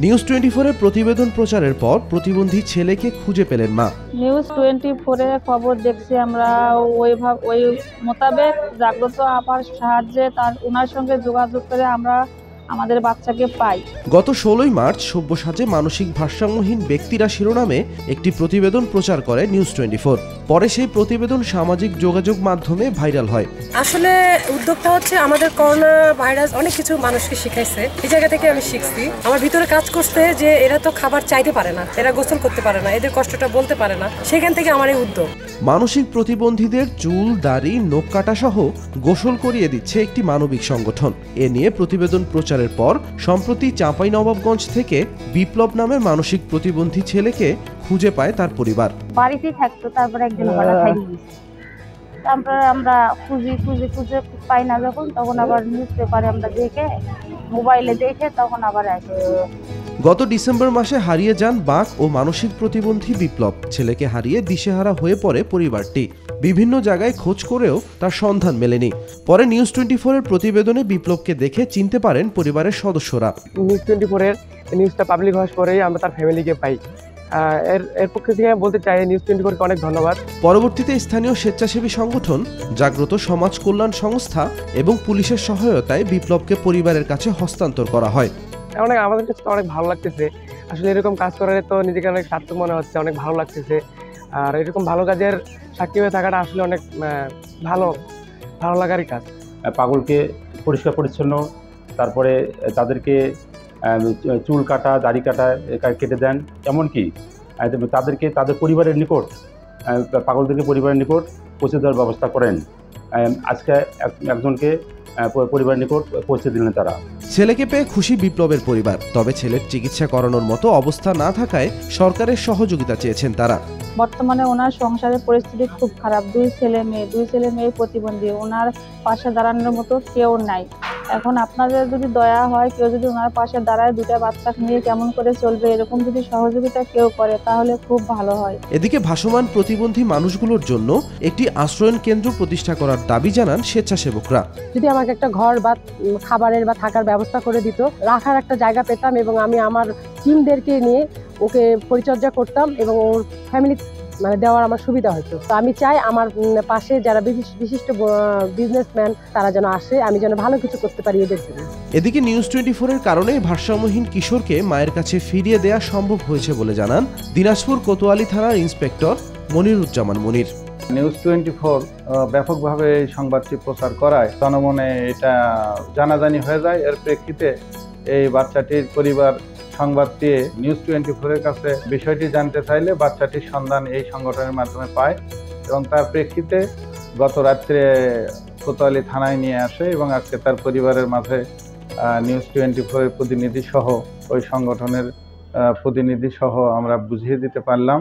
News 24 এর প্রতিবেদন প্রচারের পর প্রতিবন্ধী ছেলেকে খুঁজে পেলেন মা। নিউজ 24 এর খবর দেখছি আমরা, ওই মোতাবেক জাগ্রত আপার সাহায্যে ওনার সঙ্গে যোগাযোগ করে আমরা আমাদের বাচ্চাকে পাই। গত 16 মার্চ সব্যসাচে মানসিক ভারসাম্যহীন ব্যক্তিরা শিরোনামে একটি প্রতিবেদন প্রচার করে নিউজ 24। পরে সেই প্রতিবেদন সামাজিক যোগাযোগ মাধ্যমে ভাইরাল হয়। আসলে উদ্যোগটা হচ্ছে আমাদের করোনা ভাইরাস অনেক কিছু মানুষকে শিখাইছে। এই জায়গা থেকে আমি শিখছি, আমার ভিতরে কাজ করছে যে এরা তো খাবার চাইতে পারে না, এরা গোসল করতে পারে না, এদের কষ্টটা বলতে পারে না, সেখান থেকে আমার এই উদ্যোগ। মানসিক প্রতিবন্ধীদের চুল, দাড়ি, নখ কাটা সহ গোসল করিয়ে দিচ্ছে একটি মানবিক সংগঠন। এ নিয়ে প্রতিবেদন প্রচারের পর সম্প্রতি চাঁপাইনবাবগঞ্জ থেকে বিপ্লব নামের মানসিক প্রতিবন্ধী ছেলেকে খুঁজে পায় তার পরিবার। বাড়িতেই থাকতো, তারপরে একজন গলা খাই দিয়েছে। তারপরে আমরা খুঁজে পাই না যখন, তখন আবার নিউজ পেপারে আমরা দেখে, মোবাইলে দেখে তখন আবার আসি। গত ডিসেম্বর মাসে হারিয়ে যান বাক ও মানসিক প্রতিবন্ধী বিপ্লব। ছেলেকে হারিয়ে দিশেহারা হয়ে পড়ে পরিবারটি। বিভিন্ন জায়গায় খোঁজ করেও তার সন্ধান মেলেনি। পরে নিউজ 24 এর প্রতিবেদনে বিপ্লবকে দেখে চিনতে পারেন পরিবারের সদস্যরা। নিউজ 24 এর নিউজটা পাবলিক হওয়ার পরেই আমরা তার ফ্যামিলিকে পাই। এর পক্ষে থেকে বলতে চাই নিউজ 24 কে অনেক ধন্যবাদ। পরবর্তীতে স্থানীয় স্বেচ্ছাসেবী সংগঠন, জাগ্রত সমাজ কল্যাণ সংস্থা এবং পুলিশের সহায়তায় বিপ্লবকে পরিবারের কাছে হস্তান্তর করা হয়। আমাদের কাছে অনেক ভালো লাগতেছে। আসলে এরকম কাজ করার তো নিজেকে অনেক সার্থক মনে হচ্ছে, অনেক ভালো লাগতেছে। আর এরকম ভালো কাজের সাক্ষী হয়ে থাকাটা আসলে অনেক ভালো লাগারই কাজ। পাগলকে পরিষ্কার পরিচ্ছন্ন, তারপরে তাদেরকে চুল কাটা, দাড়ি কাটা কেটে দেন, এমনকি তাদেরকে তাদের পরিবারের নিকট, পাগলদেরকে পরিবারের নিকট পৌঁছে দেওয়ার ব্যবস্থা করেন। আজকে একজনকে পরিবারের নিকট পৌঁছে দিলেন তারা। ছেলেকে পেয়ে খুশি বিপ্লবের পরিবার। তবে ছেলের চিকিৎসা করানোর মতো অবস্থা না থাকায় সরকারের সহযোগিতা চেয়েছেন তারা। বর্তমানে ওনার সংসারের পরিস্থিতি খুব খারাপ। দুই ছেলে মেয়ে প্রতিবন্ধী, ওনার পাশে দাঁড়ানোর মতো কেউ নাই। এখন আপনাদের যদি দয়া হয়, কেউ যদি ওনার পাশে দাঁড়ায়, দুটা বাচ্চা নিয়ে কেমন করে চলবে, এরকম যদি সহযোগিতা কেউ করে তাহলে খুব ভালো হয়। এদিকে ভাসমান প্রতিবন্ধী মানুষগুলোর জন্য একটি আশ্রয়ন কেন্দ্র প্রতিষ্ঠা করার দাবি জানান স্বেচ্ছাসেবকরা। যদি আমাকে একটা ঘর বা খাবারের বা থাকার ব্যবস্থা করে দিত, রাখার একটা জায়গা পেতাম এবং আমি আমার টিমদেরকে নিয়ে ওকে পরিচর্যা করতাম এবং ওর ফ্যামিলি দেওয়ার আমার সুবিধা হতো। তো আমি চাই আমার পাশে যারা বিশিষ্ট বিজনেসম্যান তারা যেন আসে, আমি যেন ভালো কিছু করতে পারি এদের জন্য। এদিকে নিউজ 24 এর কারণে ভারসাম্যহীন কিশোরকে মায়ের কাছে ফিরিয়ে দেওয়া সম্ভব হয়েছে বলে জানান দিনাজপুর কোতোয়ালি থানার ইন্সপেক্টর মনিরুজ্জামান মনির। নিউজ 24 ব্যাপকভাবে এই সংবাদটি প্রচার করায় জনমনে এটা জানাজানি হয়ে যায়। এর প্রেক্ষিতে এই বাচ্চাটির পরিবার সংবাদ পেয়ে নিউজ 24 এর কাছে বিষয়টি জানতে চাইলে বাচ্চাটির সন্ধান এই সংগঠনের মাধ্যমে পায় এবং তার প্রেক্ষিতে গত রাত্রে কোতোয়ালি থানায় নিয়ে আসে এবং আজকে তার পরিবারের মাঝে নিউজ 24 এর প্রতিনিধি সহ ওই সংগঠনের প্রতিনিধি সহ আমরা বুঝিয়ে দিতে পারলাম।